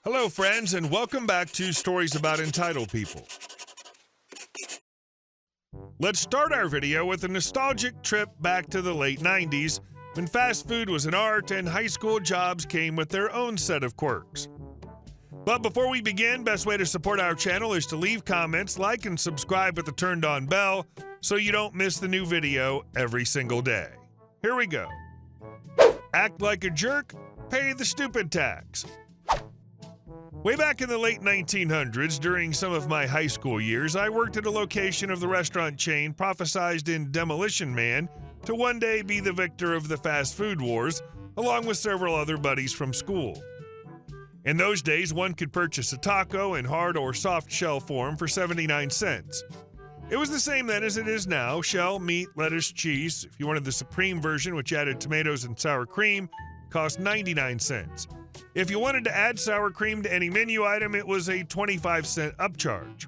Hello, friends, and welcome back to Stories About Entitled People. Let's start our video with a nostalgic trip back to the late 90s when fast food was an art and high school jobs came with their own set of quirks. But before we begin, best way to support our channel is to leave comments, like, and subscribe with the turned on bell so you don't miss the new video every single day. Here we go. Act like a jerk, pay the stupid tax. Way back in the late 1900s, during some of my high school years, I worked at a location of the restaurant chain prophesized in Demolition Man to one day be the victor of the fast food wars, along with several other buddies from school. In those days, one could purchase a taco in hard or soft shell form for 79 cents. It was the same then as it is now: shell, meat, lettuce, cheese. If you wanted the supreme version, which added tomatoes and sour cream, it cost 99 cents. If you wanted to add sour cream to any menu item, it was a 25-cent upcharge.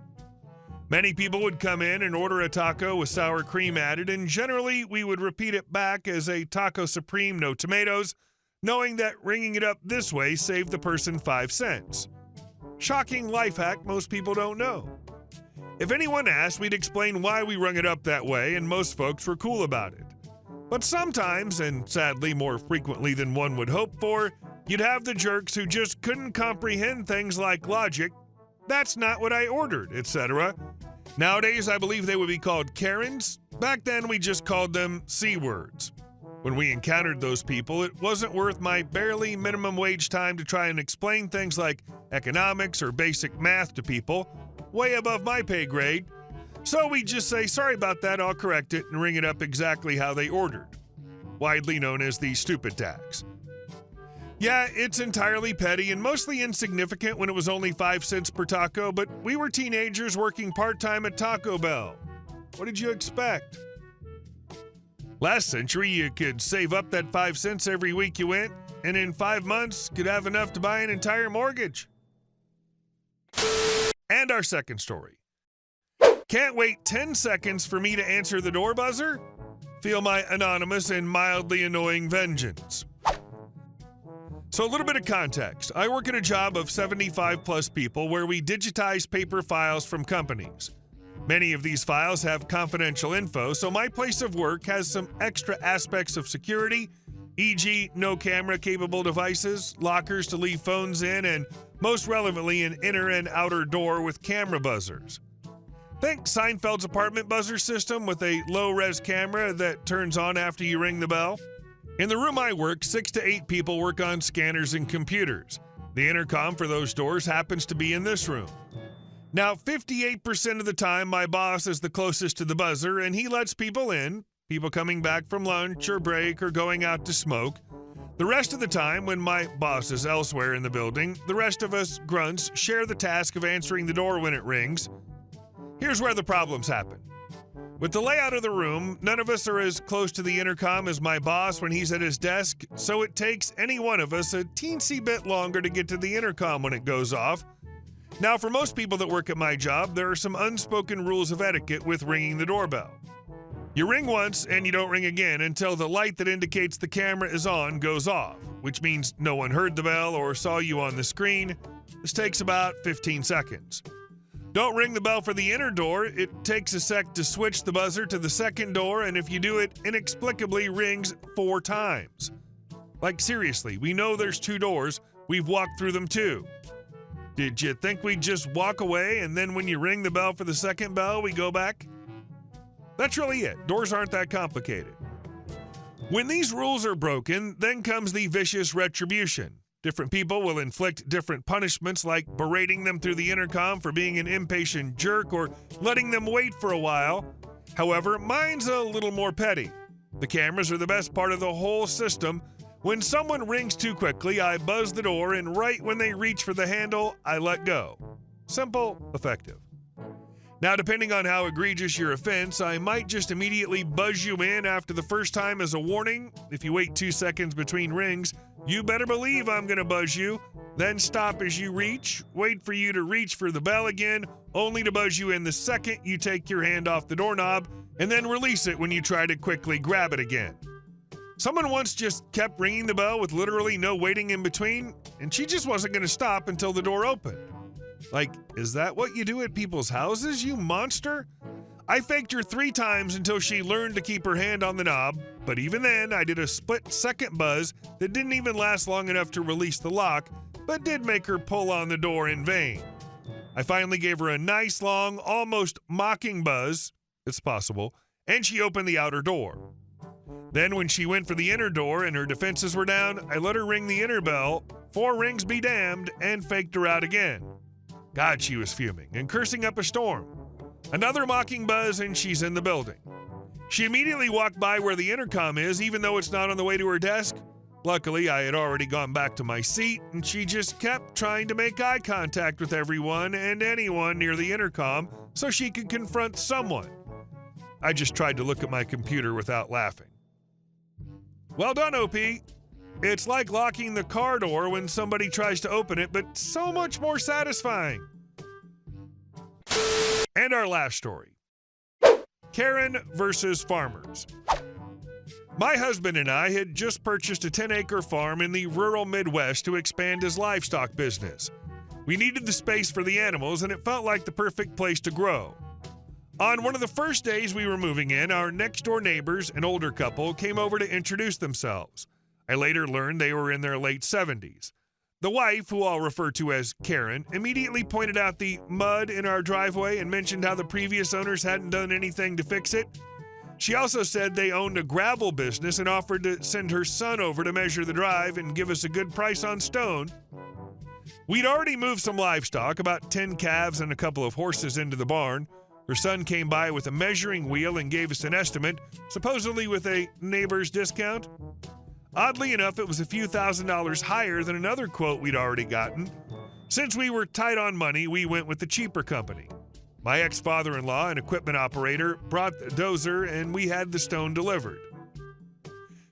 Many people would come in and order a taco with sour cream added, and generally we would repeat it back as a taco supreme, no tomatoes, knowing that ringing it up this way saved the person 5 cents. Shocking life hack most people don't know. If anyone asked, we'd explain why we rung it up that way, and most folks were cool about it. But sometimes, and sadly more frequently than one would hope for, you'd have the jerks who just couldn't comprehend things like logic, "That's not what I ordered," etc. Nowadays, I believe they would be called Karens. Back then, we just called them C-words. When we encountered those people, it wasn't worth my barely minimum wage time to try and explain things like economics or basic math to people, way above my pay grade. So we just say, "Sorry about that, I'll correct it," and ring it up exactly how they ordered. Widely known as the stupid tax. Yeah, it's entirely petty and mostly insignificant when it was only 5 cents per taco, but we were teenagers working part-time at Taco Bell. What did you expect? Last century, you could save up that 5 cents every week you went, and in 5 months could have enough to buy an entire mortgage. And our second story. Can't wait 10 seconds for me to answer the door buzzer? Feel my anonymous and mildly annoying vengeance. So a little bit of context. I work at a job of 75 plus people where we digitize paper files from companies. Many of these files have confidential info, so my place of work has some extra aspects of security, e.g. no camera capable devices, lockers to leave phones in, and most relevantly an inner and outer door with camera buzzers. Think Seinfeld's apartment buzzer system with a low-res camera that turns on after you ring the bell. In the room I work, 6 to 8 people work on scanners and computers. The intercom for those doors happens to be in this room. Now, 58% of the time, my boss is the closest to the buzzer, and he lets people in, people coming back from lunch or break or going out to smoke. The rest of the time, when my boss is elsewhere in the building, the rest of us grunts share the task of answering the door when it rings. Here's where the problems happen. With the layout of the room, none of us are as close to the intercom as my boss when he's at his desk, so it takes any one of us a teensy bit longer to get to the intercom when it goes off. Now, for most people that work at my job, there are some unspoken rules of etiquette with ringing the doorbell. You ring once and you don't ring again until the light that indicates the camera is on goes off, which means no one heard the bell or saw you on the screen. This takes about 15 seconds. Don't ring the bell for the inner door. It takes a sec to switch the buzzer to the second door, and if you do, it inexplicably rings 4 times. Like, seriously, we know there's 2 doors. We've walked through them too. Did you think we'd just walk away, and then when you ring the bell for the second bell, we go back? That's really it. Doors aren't that complicated. When these rules are broken, then comes the vicious retribution. Different people will inflict different punishments, like berating them through the intercom for being an impatient jerk or letting them wait for a while. However, mine's a little more petty. The cameras are the best part of the whole system. When someone rings too quickly, I buzz the door, and right when they reach for the handle, I let go. Simple, effective. Now, depending on how egregious your offense, I might just immediately buzz you in after the first time as a warning. If you wait 2 seconds between rings, you better believe I'm going to buzz you, then stop as you reach, wait for you to reach for the bell again, only to buzz you in the second you take your hand off the doorknob, and then release it when you try to quickly grab it again. Someone once just kept ringing the bell with literally no waiting in between, and she just wasn't going to stop until the door opened. Like, is that what you do at people's houses, you monster? I faked her 3 times until she learned to keep her hand on the knob, but even then, I did a split-second buzz that didn't even last long enough to release the lock, but did make her pull on the door in vain. I finally gave her a nice, long, almost mocking buzz, it's possible, and she opened the outer door. Then when she went for the inner door and her defenses were down, I let her ring the inner bell, 4 rings be damned, and faked her out again. God, she was fuming and cursing up a storm. Another mocking buzz and she's in the building. She immediately walked by where the intercom is, even though it's not on the way to her desk. Luckily, I had already gone back to my seat, and she just kept trying to make eye contact with everyone and anyone near the intercom so she could confront someone. I just tried to look at my computer without laughing. Well done, OP. It's like locking the car door when somebody tries to open it, but so much more satisfying. And our last story. Karen versus farmers. My husband and I had just purchased a 10-acre farm in the rural Midwest to expand his livestock business. We needed the space for the animals, and it felt like the perfect place to grow. On one of the first days we were moving in, our next-door neighbors, an older couple, came over to introduce themselves. I later learned they were in their late 70s. The wife, who I'll refer to as Karen, immediately pointed out the mud in our driveway and mentioned how the previous owners hadn't done anything to fix it. She also said they owned a gravel business and offered to send her son over to measure the drive and give us a good price on stone. We'd already moved some livestock, about 10 calves and a couple of horses, into the barn. Her son came by with a measuring wheel and gave us an estimate, supposedly with a neighbor's discount. Oddly enough, it was a few $1,000s higher than another quote we'd already gotten. Since we were tight on money, we went with the cheaper company. My ex-father-in-law, an equipment operator, brought the dozer and we had the stone delivered.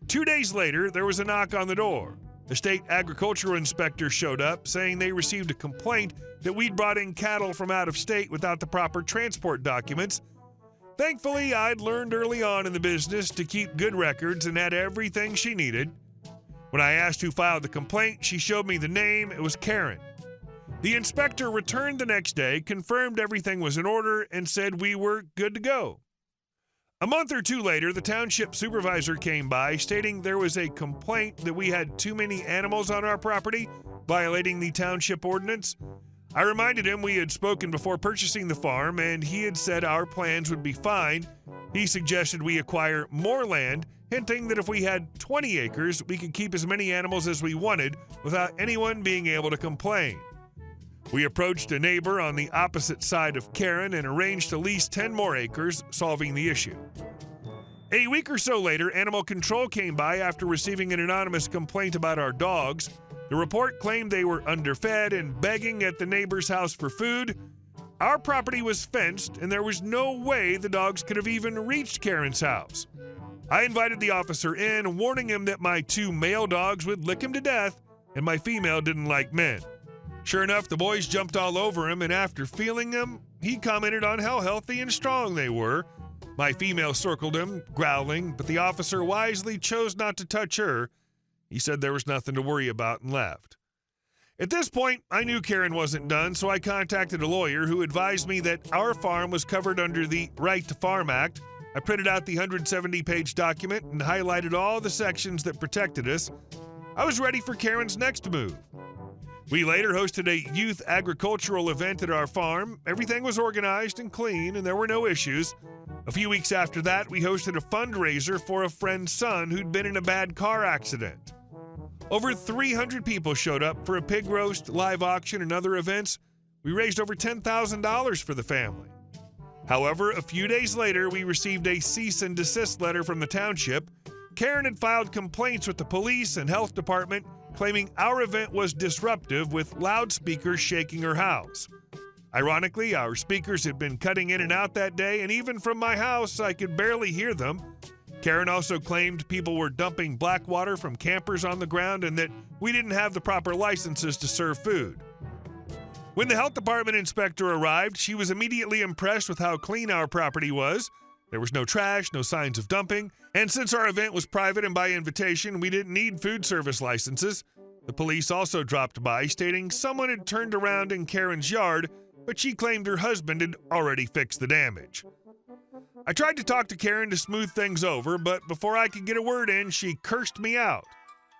2 days later, there was a knock on the door. The state agricultural inspector showed up, saying they received a complaint that we'd brought in cattle from out of state without the proper transport documents. Thankfully, I'd learned early on in the business to keep good records and had everything she needed. When I asked who filed the complaint, she showed me the name. It was Karen. The inspector returned the next day, confirmed everything was in order, and said we were good to go. A month or 2 later, the township supervisor came by, stating there was a complaint that we had too many animals on our property, violating the township ordinance. I reminded him we had spoken before purchasing the farm, and he had said our plans would be fine. He suggested we acquire more land, hinting that if we had 20 acres, we could keep as many animals as we wanted without anyone being able to complain. We approached a neighbor on the opposite side of Karen and arranged to lease 10 more acres, solving the issue. A week or so later, Animal Control came by after receiving an anonymous complaint about our dogs. The report claimed they were underfed and begging at the neighbor's house for food. Our property was fenced, and there was no way the dogs could have even reached Karen's house. I invited the officer in, warning him that my 2 male dogs would lick him to death, and my female didn't like men. Sure enough, the boys jumped all over him, and after feeling them, he commented on how healthy and strong they were. My female circled him, growling, but the officer wisely chose not to touch her. He said there was nothing to worry about and left. At this point, I knew Karen wasn't done, so I contacted a lawyer who advised me that our farm was covered under the Right to Farm Act. I printed out the 170-page document and highlighted all the sections that protected us. I was ready for Karen's next move. We later hosted a youth agricultural event at our farm. Everything was organized and clean, and there were no issues. A few weeks after that, we hosted a fundraiser for a friend's son who'd been in a bad car accident. Over 300 people showed up for a pig roast, live auction, and other events. We raised over $10,000 for the family. However, a few days later, we received a cease and desist letter from the township. Karen had filed complaints with the police and health department, claiming our event was disruptive with loudspeakers shaking her house. Ironically, our speakers had been cutting in and out that day, and even from my house, I could barely hear them. Karen also claimed people were dumping black water from campers on the ground and that we didn't have the proper licenses to serve food. When the health department inspector arrived, she was immediately impressed with how clean our property was. There was no trash, no signs of dumping, and since our event was private and by invitation, we didn't need food service licenses. The police also dropped by, stating someone had turned around in Karen's yard, but she claimed her husband had already fixed the damage. I tried to talk to Karen to smooth things over, but before I could get a word in, she cursed me out.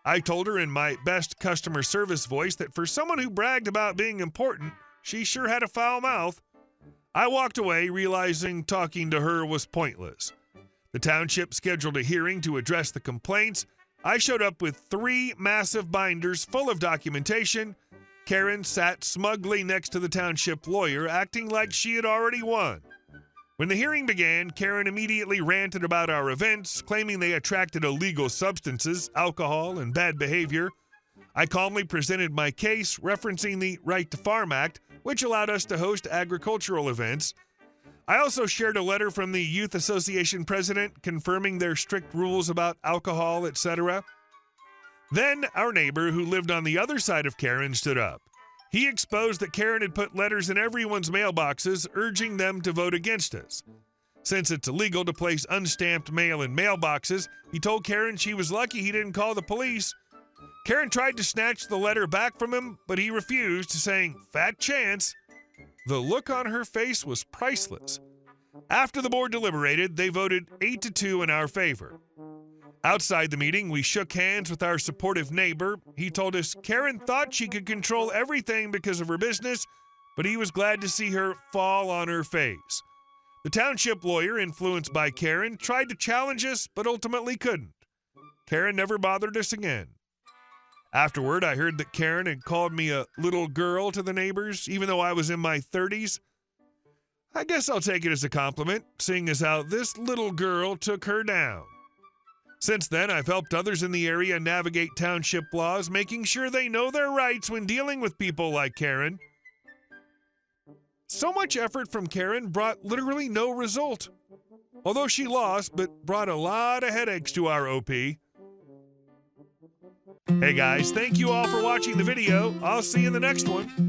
I told her in my best customer service voice that for someone who bragged about being important, she sure had a foul mouth. I walked away, realizing talking to her was pointless. The township scheduled a hearing to address the complaints. I showed up with 3 massive binders full of documentation. Karen sat smugly next to the township lawyer, acting like she had already won. When the hearing began, Karen immediately ranted about our events, claiming they attracted illegal substances, alcohol, and bad behavior. I calmly presented my case, referencing the Right to Farm Act, which allowed us to host agricultural events. I also shared a letter from the Youth Association president confirming their strict rules about alcohol, etc. Then our neighbor, who lived on the other side of Karen, stood up. He exposed that Karen had put letters in everyone's mailboxes urging them to vote against us. Since it's illegal to place unstamped mail in mailboxes, he told Karen she was lucky he didn't call the police. Karen tried to snatch the letter back from him, but he refused, saying, "Fat chance." The look on her face was priceless. After the board deliberated, they voted 8-2 in our favor. Outside the meeting, we shook hands with our supportive neighbor. He told us Karen thought she could control everything because of her business, but he was glad to see her fall on her face. The township lawyer, influenced by Karen, tried to challenge us, but ultimately couldn't. Karen never bothered us again. Afterward, I heard that Karen had called me a little girl to the neighbors, even though I was in my 30s. I guess I'll take it as a compliment, seeing as how this little girl took her down. Since then, I've helped others in the area navigate township laws, making sure they know their rights when dealing with people like Karen. So much effort from Karen brought literally no result. Although she lost, but brought a lot of headaches to our OP. Hey guys, thank you all for watching the video. I'll see you in the next one.